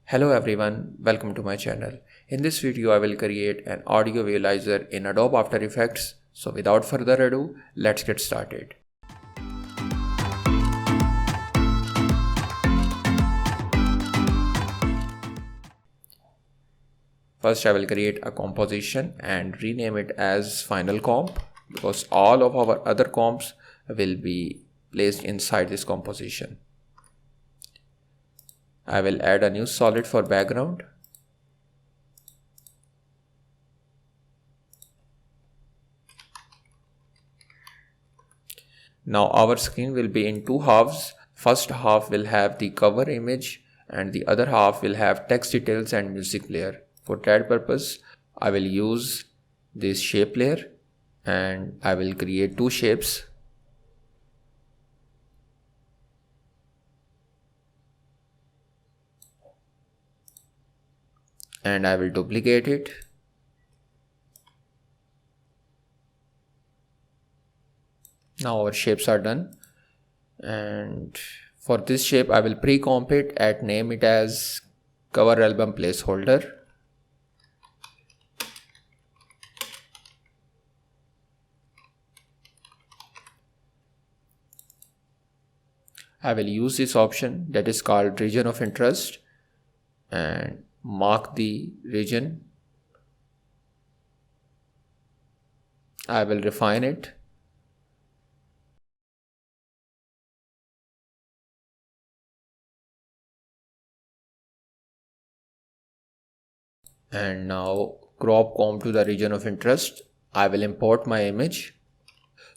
Hello everyone, welcome to my channel. In this video I will create an audio visualizer in Adobe After Effects. So without further ado, let's get started. First I will create a composition and rename it as Final Comp because all of our other comps will be placed inside this composition. I will add a new solid for background. Now our screen will be in two halves. First half will have the cover image and the other half will have text details and music player. For that purpose, I will use this shape layer and I will create two shapes. And I will duplicate it. Now our shapes are done. And for this shape, I will pre-comp it and name it as cover album placeholder. I will use this option that is called region of interest and mark the region. I will refine it. And now crop comp to the region of interest. I will import my image.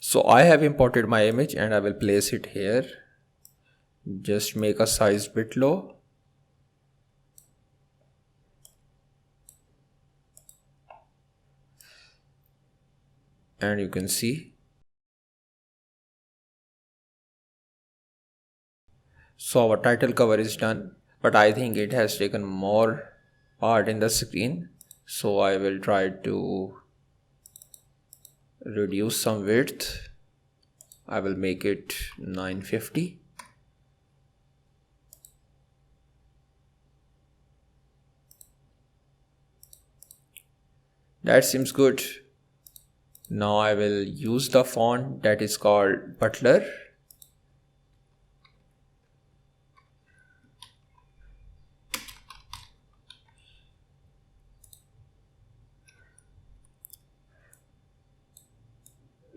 So I have imported my image and I will place it here. Just make a size bit low. And you can see. So our title cover is done, but I think it has taken more part in the screen. So I will try to reduce some width. I will make it 950. That seems good. Now I will use the font that is called Butler.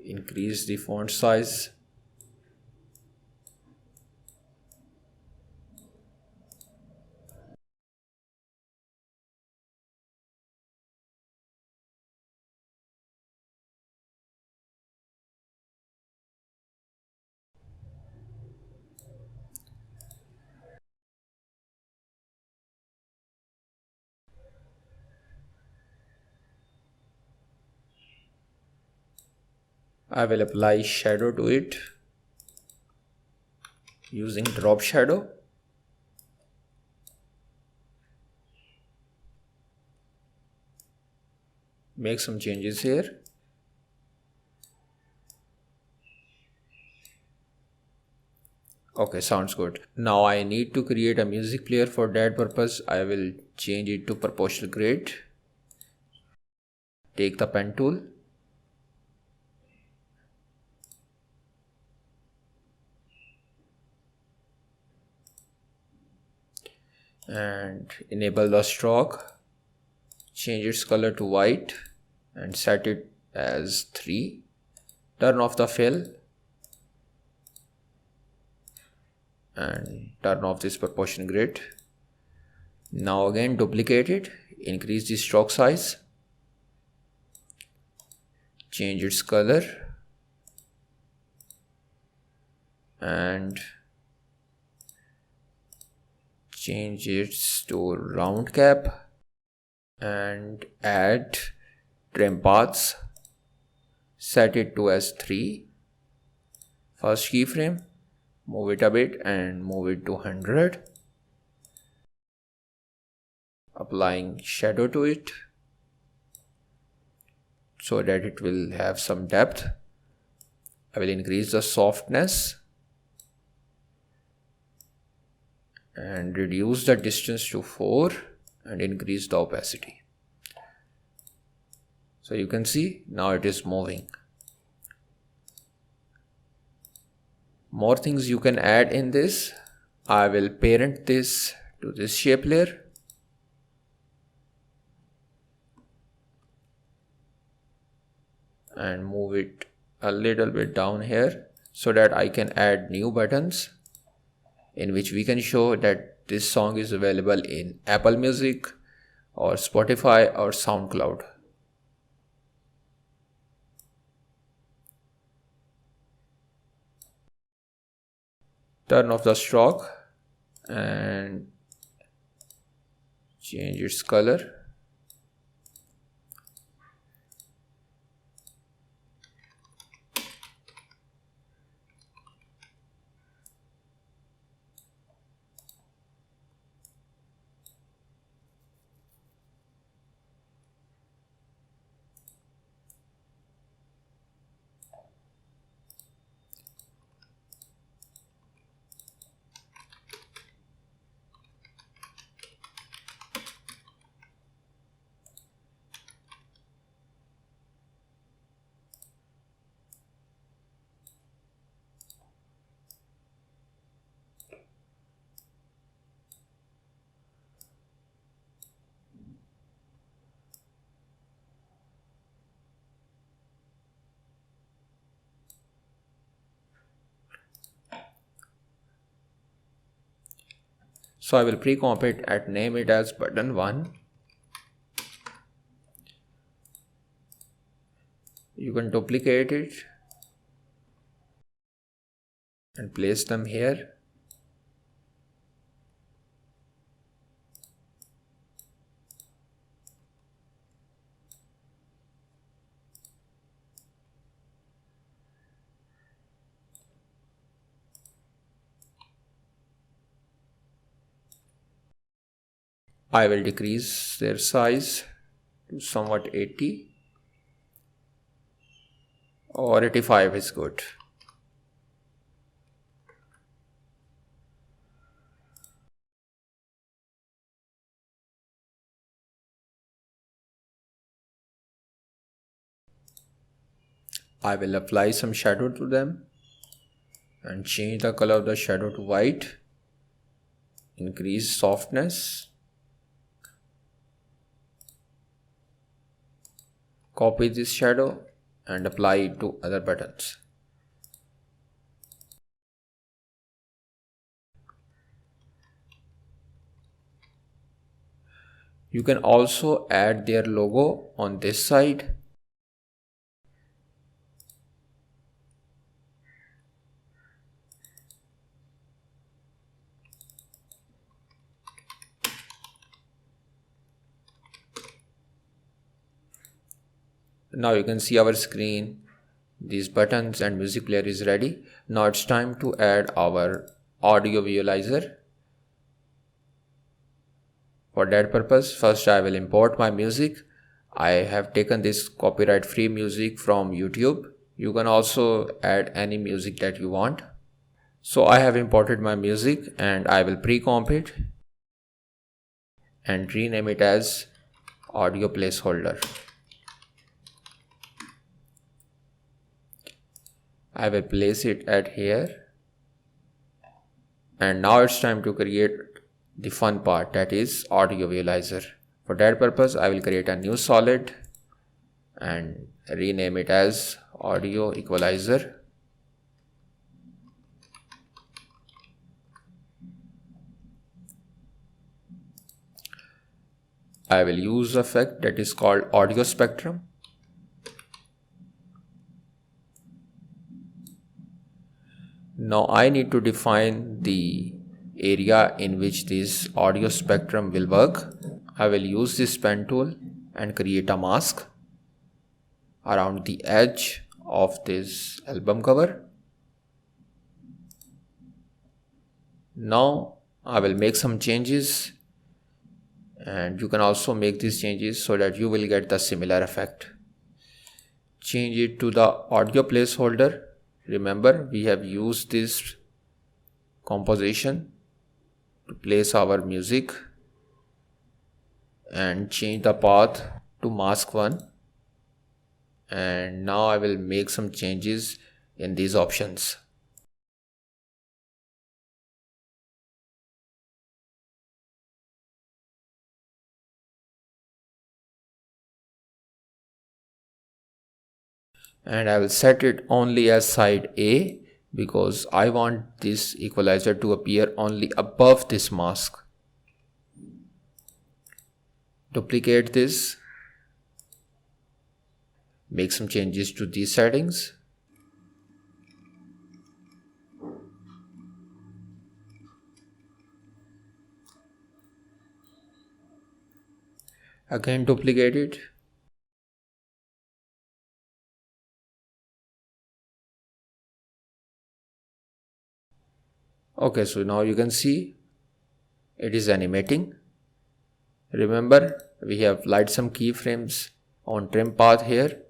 Increase the font size. I will apply shadow to it using drop shadow. Make some changes here. Okay, sounds good. Now I need to create a music player. For that purpose, I will change it to proportional grid. Take the pen tool. And enable the stroke. Change its color to white and set it as 3. Turn off the fill. And turn off this proportion grid. Now again duplicate it, increase the stroke size, change its color, and change it to round cap, and add trim paths, set it to as 3. First keyframe, move it a bit and move it to 100. Applying shadow to it so that it will have some depth. I will increase the softness and reduce the distance to 4 and increase the opacity. So you can see now it is moving. More things you can add in this. I will parent this to this shape layer. And move it a little bit down here so that I can add new buttons in which we can show that this song is available in Apple Music or Spotify or SoundCloud. Turn off the stroke and change its color. So I will pre-comp it and name it as button 1. You can duplicate it and place them here. I will decrease their size to somewhat 80 or 85 is good. I will apply some shadow to them and change the color of the shadow to white. Increase softness. Copy this shadow and apply it to other buttons. You can also add their logo on this side. Now you can see our screen, these buttons and music player is ready. Now it's time to add our audio visualizer. For that purpose, first I will import my music. I have taken this copyright free music from YouTube. You can also add any music that you want. So I have imported my music and I will pre-comp it and rename it as audio placeholder. I will place it at here. And now it's time to create the fun part, that is audio visualizer. For that purpose, I will create a new solid and rename it as audio equalizer. I will use an effect that is called audio spectrum. Now I need to define the area in which this audio spectrum will work. I will use this pen tool and create a mask around the edge of this album cover. Now I will make some changes and you can also make these changes so that you will get the similar effect. Change it to the audio placeholder. Remember, we have used this composition to place our music and change the path to mask 1. And now I will make some changes in these options. And I will set it only as side A because I want this equalizer to appear only above this mask. Duplicate this, make some changes to these settings. Again duplicate it. Okay, so now you can see it is animating. Remember, we have applied some keyframes on trim path here.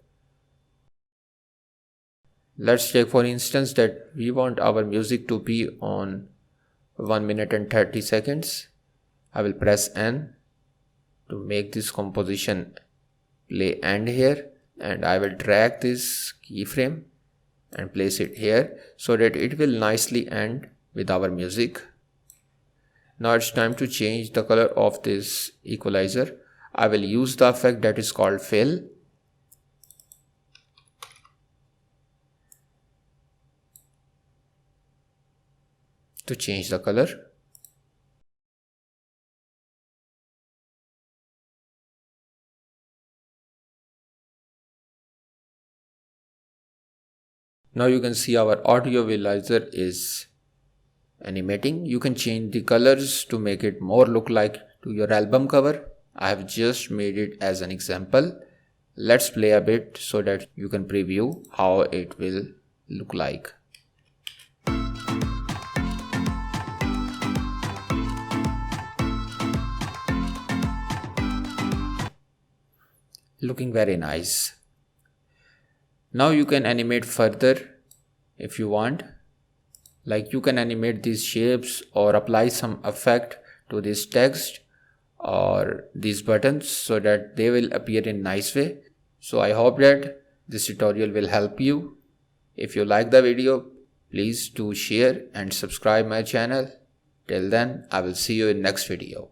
Let's take for instance that we want our music to be on 1 minute and 30 seconds. I will press N to make this composition play end here, and I will drag this keyframe and place it here so that it will nicely end with our music. Now it's time to change the color of this equalizer. I will use the effect that is called fill. To change the color. Now you can see our audio visualizer is animating. You can change the colors to make it more look like to your album cover. I have just made it as an example. Let's play a bit so that you can preview how it will look like. Looking very nice. Now you can animate further if you want. Like you can animate these shapes or apply some effect to this text or these buttons so that they will appear in nice way. So I hope that this tutorial will help you. If you like the video, please do share and subscribe my channel. Till then, I will see you in next video.